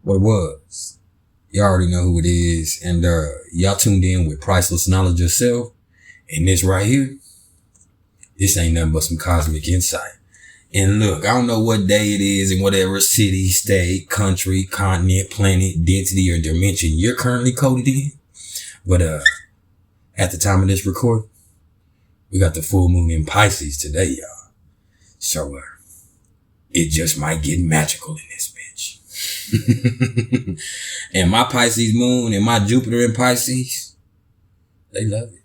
what it was. You already know who it is. And y'all tuned in with Priceless Knowledge Yourself. And this right here, this ain't nothing but some cosmic insight. And look, I don't know what day it is in whatever city, state, country, continent, planet, density, or dimension you're currently coded in. But at the time of this recording, we got the full moon in Pisces today, y'all. So it just might get magical in this bitch. And my Pisces moon and my Jupiter in Pisces, they love it.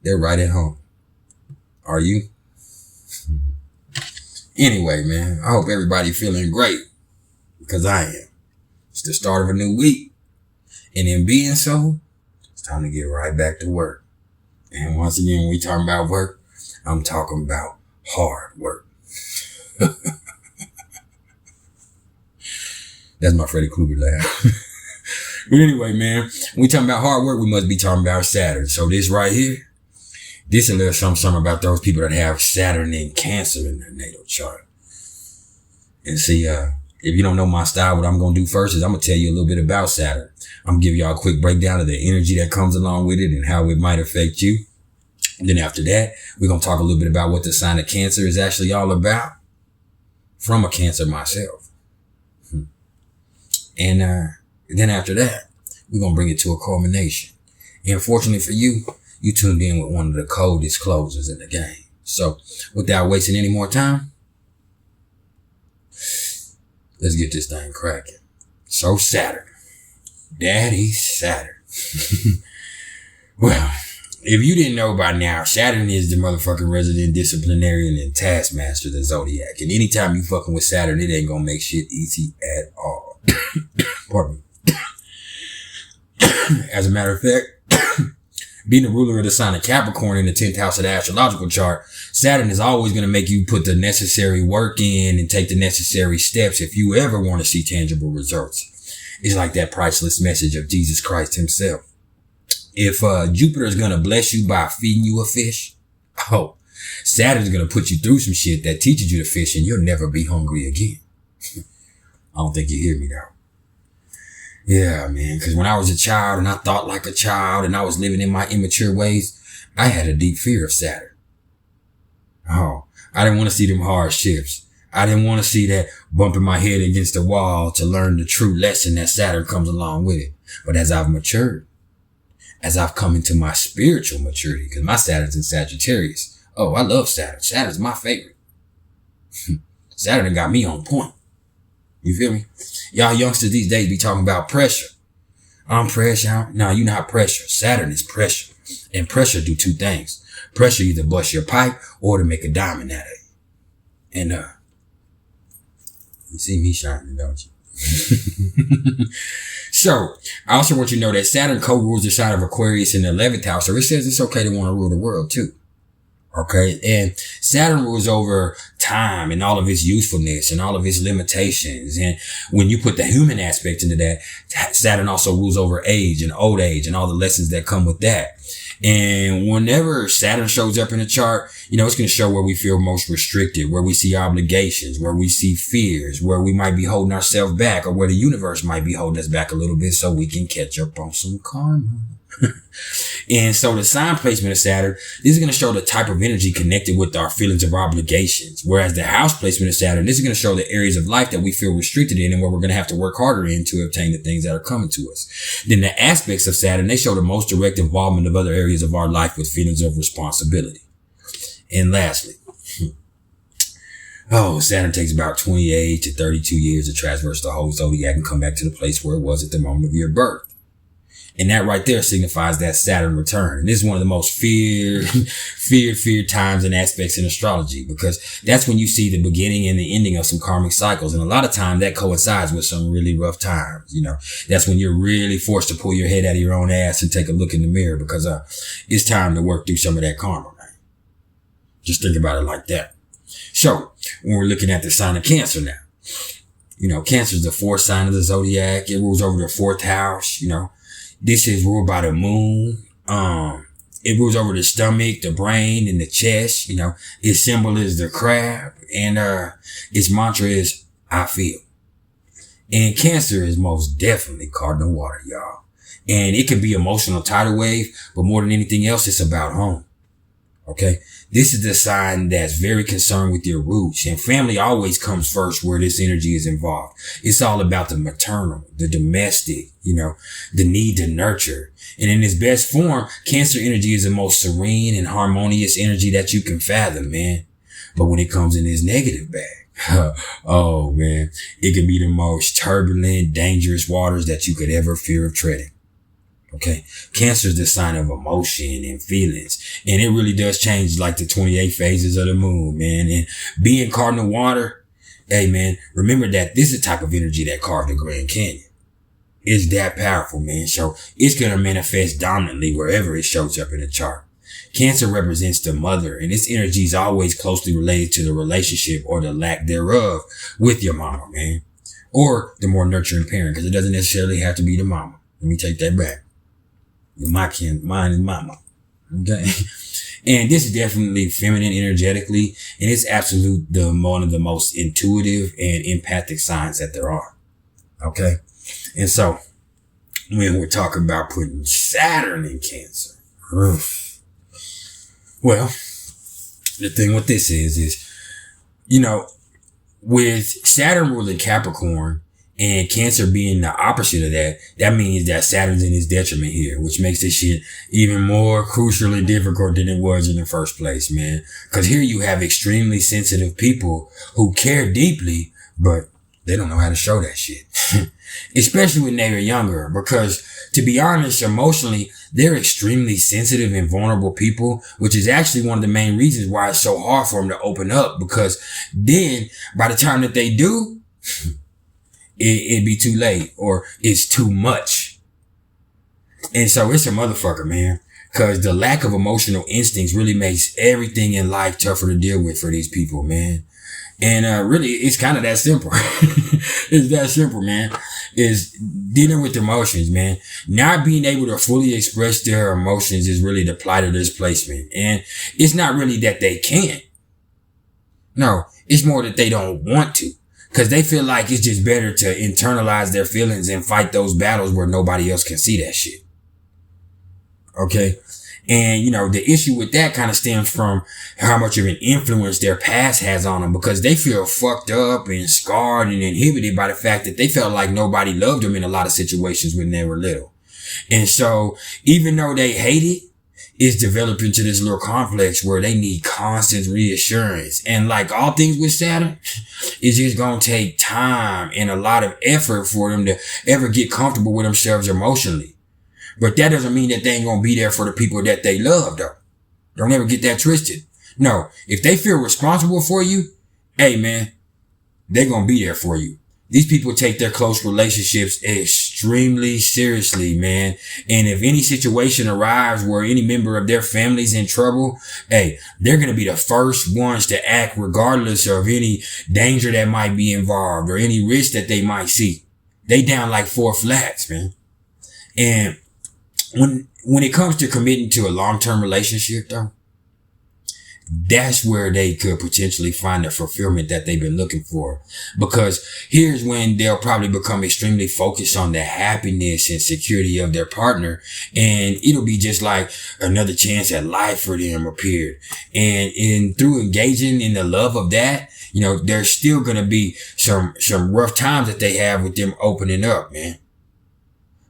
They're right at home. Are you? Anyway, man, I hope everybody feeling great, because I am. It's the start of a new week. And in being so, it's time to get right back to work. And once again, when we talking about work, I'm talking about hard work. That's my Freddy Krueger laugh. But anyway, man, when we talking about hard work, we must be talking about Saturn. So this right here, this is a little something about those people that have Saturn and Cancer in their natal chart. And see, if you don't know my style, what I'm going to do first is I'm going to tell you a little bit about Saturn. I'm going to give y'all a quick breakdown of the energy that comes along with it and how it might affect you. And then after that, we're going to talk a little bit about what the sign of Cancer is actually all about from a Cancer myself. And then after that, we're going to bring it to a culmination. And fortunately for you, you tuned in with one of the coldest closers in the game. So without wasting any more time, let's get this thing cracking. So Saturn, Daddy Saturn. Well, if you didn't know by now, Saturn is the motherfucking resident disciplinarian and taskmaster of the zodiac. And anytime you fucking with Saturn, it ain't gonna make shit easy at all. Pardon me. As a matter of fact, being the ruler of the sign of Capricorn in the 10th house of the astrological chart, Saturn is always going to make you put the necessary work in and take the necessary steps if you ever want to see tangible results. It's like that priceless message of Jesus Christ himself. If Jupiter is going to bless you by feeding you a fish, Saturn is going to put you through some shit that teaches you to fish and you'll never be hungry again. I don't think you hear me though. Yeah, man, because when I was a child and I thought like a child and I was living in my immature ways, I had a deep fear of Saturn. I didn't want to see them hardships. I didn't want to see that bumping my head against the wall to learn the true lesson that Saturn comes along with it. But as I've matured, as I've come into my spiritual maturity, because my Saturn's in Sagittarius. Oh, I love Saturn. Saturn's my favorite. Saturn got me on point. You feel me? Y'all youngsters these days be talking about pressure. I'm pressure. No, you're not pressure. Saturn is pressure. And pressure do two things. Pressure either bust your pipe or to make a diamond out of it. And you see me shining, don't you? So, I also want you to know that Saturn co-rules the sign of Aquarius in the 11th house. So it says it's okay to want to rule the world too. Okay. And Saturn rules over time and all of its usefulness and all of its limitations. And when you put the human aspect into that, Saturn also rules over age and old age and all the lessons that come with that. And whenever Saturn shows up in a chart, it's going to show where we feel most restricted, where we see obligations, where we see fears, where we might be holding ourselves back, or where the universe might be holding us back a little bit so we can catch up on some karma. And so the sign placement of Saturn, this is going to show the type of energy connected with our feelings of obligations. Whereas the house placement of Saturn, this is going to show the areas of life that we feel restricted in and where we're going to have to work harder in to obtain the things that are coming to us. Then the aspects of Saturn, they show the most direct involvement of other areas of our life with feelings of responsibility. And lastly, Saturn takes about 28 to 32 years to traverse the whole zodiac and come back to the place where it was at the moment of your birth. And that right there signifies that Saturn return. And this is one of the most feared times and aspects in astrology, because that's when you see the beginning and the ending of some karmic cycles. And a lot of time that coincides with some really rough times. That's when you're really forced to pull your head out of your own ass and take a look in the mirror, because it's time to work through some of that karma, man. Just think about it like that. So when we're looking at the sign of Cancer now, Cancer is the fourth sign of the zodiac. It rules over the fourth house, This is ruled by the moon. It rules over the stomach, the brain, and the chest. Its symbol is the crab. And its mantra is, I feel. And Cancer is most definitely cardinal water, y'all. And it can be emotional tidal wave, but more than anything else, it's about home. Okay. This is the sign that's very concerned with your roots, and family always comes first where this energy is involved. It's all about the maternal, the domestic, the need to nurture. And in its best form, Cancer energy is the most serene and harmonious energy that you can fathom, man. But when it comes in this negative bag, oh man, it can be the most turbulent, dangerous waters that you could ever fear of treading. Okay. Cancer is the sign of emotion and feelings. And it really does change like the 28 phases of the moon, man. And being cardinal water, hey man, remember that this is the type of energy that carved the Grand Canyon. It's that powerful, man. So it's going to manifest dominantly wherever it shows up in the chart. Cancer represents the mother, and its energy is always closely related to the relationship or the lack thereof with your mama, man. Or the more nurturing parent, because it doesn't necessarily have to be the mama. Let me take that back. Mine is mama. Okay. And this is definitely feminine energetically, and it's one of the most intuitive and empathic signs that there are. Okay. And so when we're talking about putting Saturn in Cancer, well, the thing with this is, with Saturn ruling Capricorn, and Cancer being the opposite of that, that means that Saturn's in his detriment here, which makes this shit even more crucial and difficult than it was in the first place, man. Because here you have extremely sensitive people who care deeply, but they don't know how to show that shit. Especially when they were younger, because to be honest, emotionally, they're extremely sensitive and vulnerable people, which is actually one of the main reasons why it's so hard for them to open up, because then by the time that they do, it'd be too late or it's too much. And so it's a motherfucker, man, because the lack of emotional instincts really makes everything in life tougher to deal with for these people, man. And really, it's kind of that simple. It's that simple, man. Is dealing with emotions, man. Not being able to fully express their emotions is really the plight of this placement. And it's not really that they can't. No, it's more that they don't want to. Because they feel like it's just better to internalize their feelings and fight those battles where nobody else can see that shit. Okay. And, the issue with that kind of stems from how much of an influence their past has on them, because they feel fucked up and scarred and inhibited by the fact that they felt like nobody loved them in a lot of situations when they were little. And so even though they hate it, it's developed into this little complex where they need constant reassurance. And like all things with Saturn, it's just going to take time and a lot of effort for them to ever get comfortable with themselves emotionally. But that doesn't mean that they ain't going to be there for the people that they love, though. Don't ever get that twisted. No, if they feel responsible for you, hey, man, they're going to be there for you. These people take their close relationships extremely seriously, man. And if any situation arrives where any member of their family's in trouble, hey, they're going to be the first ones to act regardless of any danger that might be involved or any risk that they might see. They down like 4 flats, man. And when it comes to committing to a long-term relationship, though, that's where they could potentially find the fulfillment that they've been looking for. Because here's when they'll probably become extremely focused on the happiness and security of their partner. And it'll be just like another chance at life for them appeared. And through engaging in the love of that, there's still going to be some rough times that they have with them opening up, man.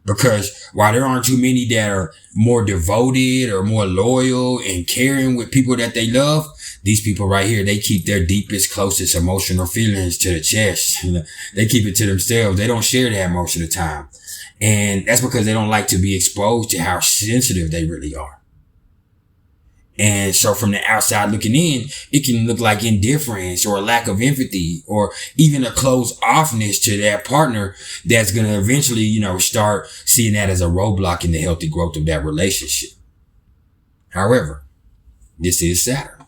Because while there aren't too many that are more devoted or more loyal and caring with people that they love, these people right here, they keep their deepest, closest emotional feelings to the chest. They keep it to themselves. They don't share that most of the time. And that's because they don't like to be exposed to how sensitive they really are. And so from the outside looking in, it can look like indifference or a lack of empathy or even a closed offness to that partner that's going to eventually, start seeing that as a roadblock in the healthy growth of that relationship. However, this is Saturn.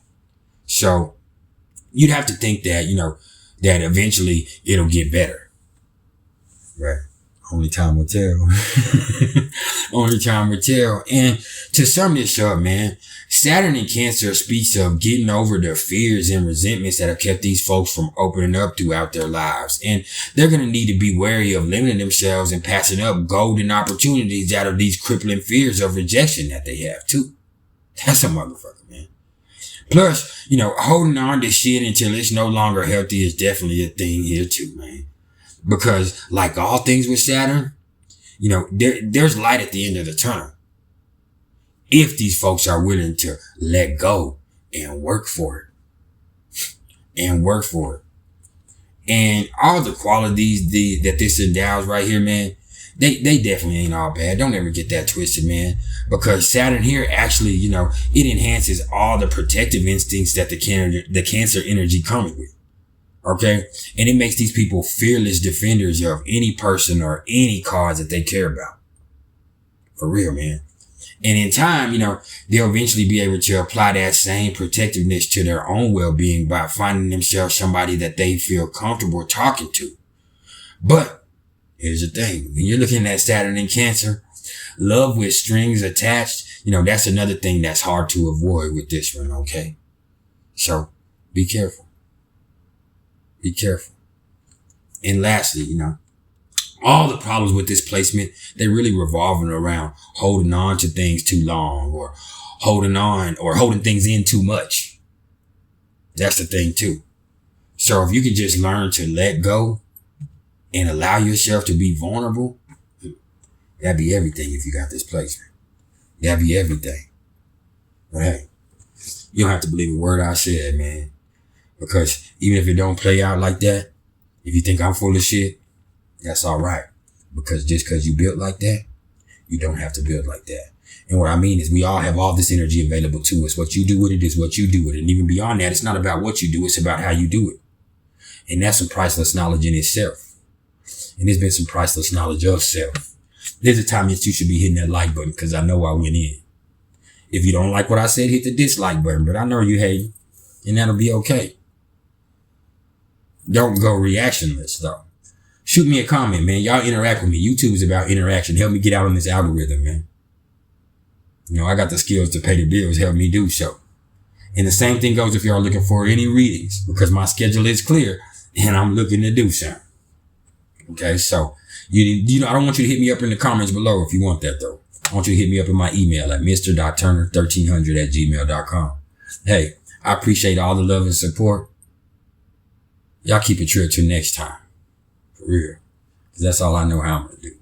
So you'd have to think that, that eventually it'll get better. Right. Only time will tell. Only time will tell. And to sum this up, man, Saturn in Cancer speaks of getting over the fears and resentments that have kept these folks from opening up throughout their lives. And they're going to need to be wary of limiting themselves and passing up golden opportunities out of these crippling fears of rejection that they have too. That's a motherfucker, man. Plus, holding on to shit until it's no longer healthy is definitely a thing here too, man. Because like all things with Saturn, there's light at the end of the tunnel. If these folks are willing to let go and work for it. And all the qualities that this endows right here, man, they definitely ain't all bad. Don't ever get that twisted, man. Because Saturn here actually, it enhances all the protective instincts that the Cancer energy comes with. Okay? And it makes these people fearless defenders of any person or any cause that they care about. For real, man. And in time, they'll eventually be able to apply that same protectiveness to their own well-being by finding themselves somebody that they feel comfortable talking to. But here's the thing. When you're looking at Saturn in Cancer, love with strings attached, that's another thing that's hard to avoid with this one, okay? So be careful. Be careful. And lastly, all the problems with this placement, they're really revolving around holding on to things too long or holding things in too much. That's the thing too. So if you can just learn to let go and allow yourself to be vulnerable, that'd be everything if you got this placement. That'd be everything. But hey, you don't have to believe a word I said, man. Because even if it don't play out like that, if you think I'm full of shit, that's all right. Because just because you built like that, you don't have to build like that. And what I mean is we all have all this energy available to us. What you do with it is what you do with it. And even beyond that, it's not about what you do. It's about how you do it. And that's some priceless knowledge in itself. And there's been some priceless knowledge of self. There's a time that you should be hitting that like button because I know I went in. If you don't like what I said, hit the dislike button. But I know you hate, and that'll be okay. Don't go reactionless though. Shoot me a comment, man. Y'all interact with me. YouTube is about interaction. Help me get out on this algorithm, man. I got the skills to pay the bills. Help me do so. And the same thing goes if y'all looking for any readings because my schedule is clear and I'm looking to do something. Okay, so I don't want you to hit me up in the comments below if you want that though. I want you to hit me up in my email at mr.turner1300@gmail.com. Hey, I appreciate all the love and support. Y'all keep it true till next time. For real. Because that's all I know how I'm going to do.